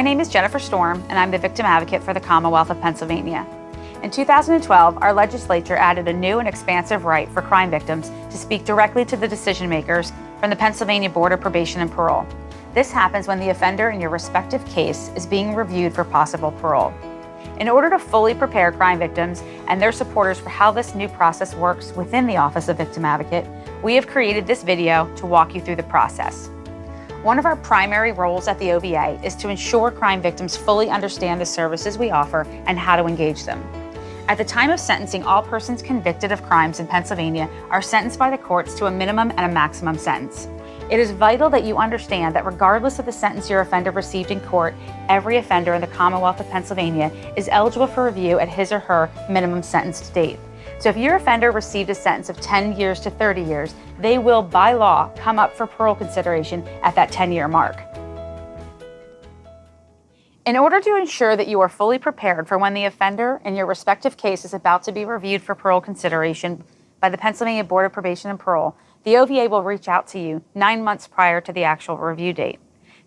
My name is Jennifer Storm, and I'm the victim advocate for the Commonwealth of Pennsylvania. In 2012, our legislature added a new and expansive right for crime victims to speak directly to the decision makers from the Pennsylvania Board of Probation and Parole. This happens when the offender in your respective case is being reviewed for possible parole. In order to fully prepare crime victims and their supporters for how this new process works within the Office of Victim Advocate, we have created this video to walk you through the process. One of our primary roles at the OVA is to ensure crime victims fully understand the services we offer and how to engage them. At the time of sentencing, all persons convicted of crimes in Pennsylvania are sentenced by the courts to a minimum and a maximum sentence. It is vital that you understand that regardless of the sentence your offender received in court, every offender in the Commonwealth of Pennsylvania is eligible for review at his or her minimum sentence to date. So if your offender received a sentence of 10 years to 30 years, they will, by law, come up for parole consideration at that 10-year mark. In order to ensure that you are fully prepared for when the offender in your respective case is about to be reviewed for parole consideration by the Pennsylvania Board of Probation and Parole, the OVA will reach out to you 9 months prior to the actual review date.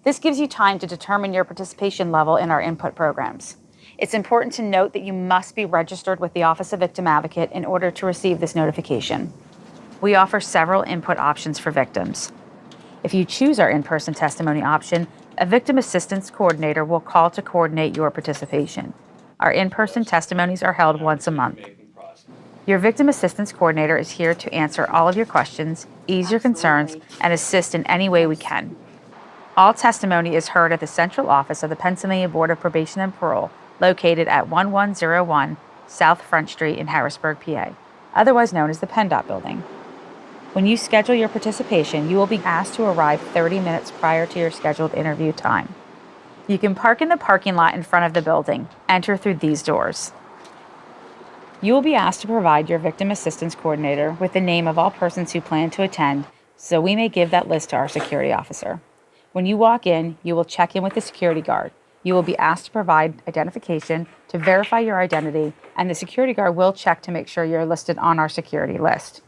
This gives you time to determine your participation level in our input programs. It's important to note that you must be registered with the Office of Victim Advocate in order to receive this notification. We offer several input options for victims. If you choose our in-person testimony option, a victim assistance coordinator will call to coordinate your participation. Our in-person testimonies are held once a month. Your victim assistance coordinator is here to answer all of your questions, ease your concerns, and assist in any way we can. All testimony is heard at the central office of the Pennsylvania Board of Probation and Parole, located at 1101 South Front Street in Harrisburg, PA, otherwise known as the PennDOT building. When you schedule your participation, you will be asked to arrive 30 minutes prior to your scheduled interview time. You can park in the parking lot in front of the building. Enter through these doors. You will be asked to provide your victim assistance coordinator with the name of all persons who plan to attend, so we may give that list to our security officer. When you walk in, you will check in with the security guard. You will be asked to provide identification to verify your identity, and the security guard will check to make sure you're listed on our security list.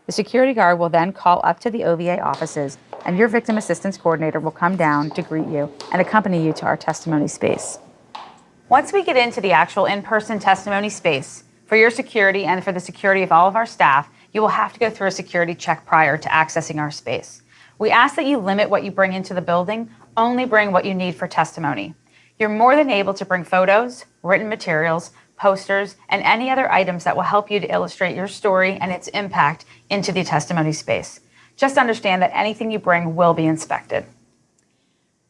The security guard will then call up to the OVA offices, and your victim assistance coordinator will come down to greet you and accompany you to our testimony space. Once we get into the actual in-person testimony space, for your security and for the security of all of our staff, you will have to go through a security check prior to accessing our space. We ask that you limit what you bring into the building, only bring what you need for testimony. You're more than able to bring photos, written materials, posters, and any other items that will help you to illustrate your story and its impact into the testimony space. Just understand that anything you bring will be inspected.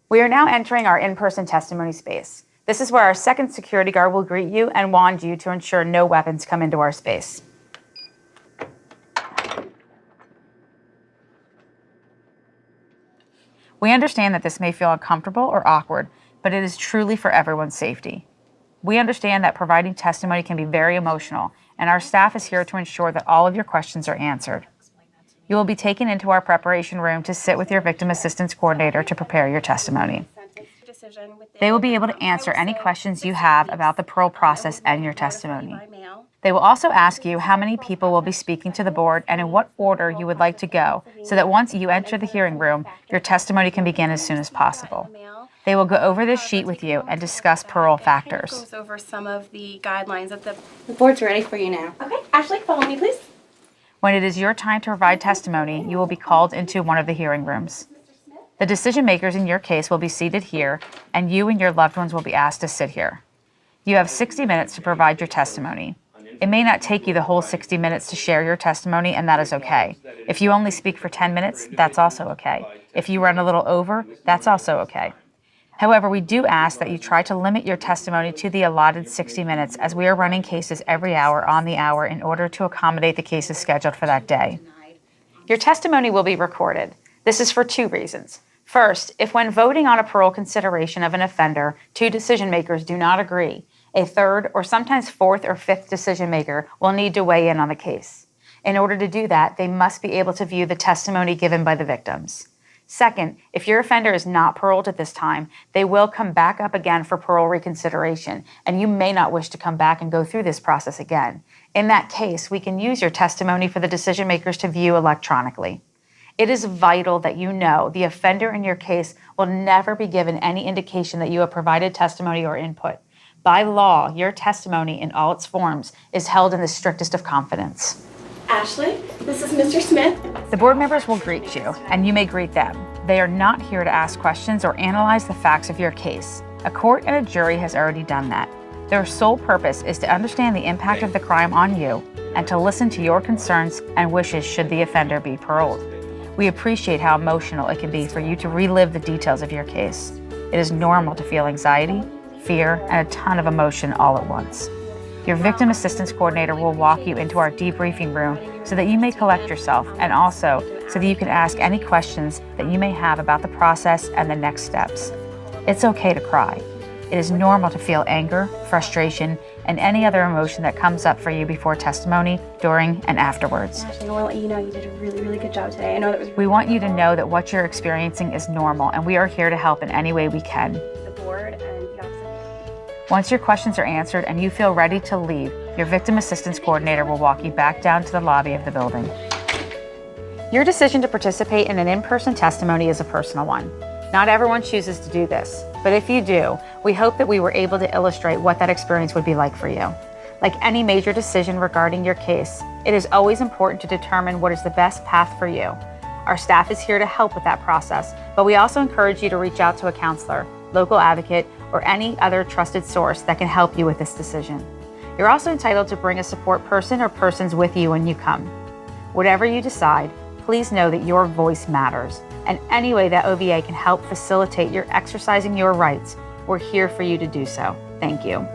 We are now entering our in-person testimony space. This is where our second security guard will greet you and wand you to ensure no weapons come into our space. We understand that this may feel uncomfortable or awkward, but it is truly for everyone's safety. We understand that providing testimony can be very emotional, and our staff is here to ensure that all of your questions are answered. You will be taken into our preparation room to sit with your victim assistance coordinator to prepare your testimony. They will be able to answer any questions you have about the parole process and your testimony. They will also ask you how many people will be speaking to the board and in what order you would like to go, so that once you enter the hearing room, your testimony can begin as soon as possible. They will go over this sheet with you and discuss parole factors. Goes over some of the guidelines of the board's ready for you now. Okay, Ashley, follow me, please. When it is your time to provide testimony, you will be called into one of the hearing rooms. The decision makers in your case will be seated here, and you and your loved ones will be asked to sit here. You have 60 minutes to provide your testimony. It may not take you the whole 60 minutes to share your testimony, and that is okay. If you only speak for 10 minutes, that's also okay. If you run a little over, that's also okay. However, we do ask that you try to limit your testimony to the allotted 60 minutes, as we are running cases every hour on the hour in order to accommodate the cases scheduled for that day. Your testimony will be recorded. This is for two reasons. First, if when voting on a parole consideration of an offender, two decision makers do not agree, a third or sometimes fourth or fifth decision maker will need to weigh in on the case. In order to do that, they must be able to view the testimony given by the victims. Second, if your offender is not paroled at this time, they will come back up again for parole reconsideration, and you may not wish to come back and go through this process again. In that case, we can use your testimony for the decision makers to view electronically. It is vital that you know the offender in your case will never be given any indication that you have provided testimony or input. By law, your testimony in all its forms is held in the strictest of confidence. Ashley, this is Mr. Smith. The board members will greet you, and you may greet them. They are not here to ask questions or analyze the facts of your case. A court and a jury has already done that. Their sole purpose is to understand the impact of the crime on you and to listen to your concerns and wishes should the offender be paroled. We appreciate how emotional it can be for you to relive the details of your case. It is normal to feel anxiety, fear, and a ton of emotion all at once. Your victim assistance coordinator will walk you into our debriefing room so that you may collect yourself and also so that you can ask any questions that you may have about the process and the next steps. It's okay to cry. It is normal to feel anger, frustration, and any other emotion that comes up for you before testimony, during, and afterwards. Ashley, I want to let you know you did a really good job today. I know that was We want you to know that what you're experiencing is normal, and we are here to help in any way we can. the board and the office. Once your questions are answered and you feel ready to leave, your victim assistance coordinator will walk you back down to the lobby of the building. Your decision to participate in an in-person testimony is a personal one. Not everyone chooses to do this, but if you do, we hope that we were able to illustrate what that experience would be like for you. Like any major decision regarding your case, it is always important to determine what is the best path for you. Our staff is here to help with that process, but we also encourage you to reach out to a counselor, local advocate, or any other trusted source that can help you with this decision. You're also entitled to bring a support person or persons with you when you come. Whatever you decide, please know that your voice matters, and any way that OVA can help facilitate your exercising your rights, we're here for you to do so. Thank you.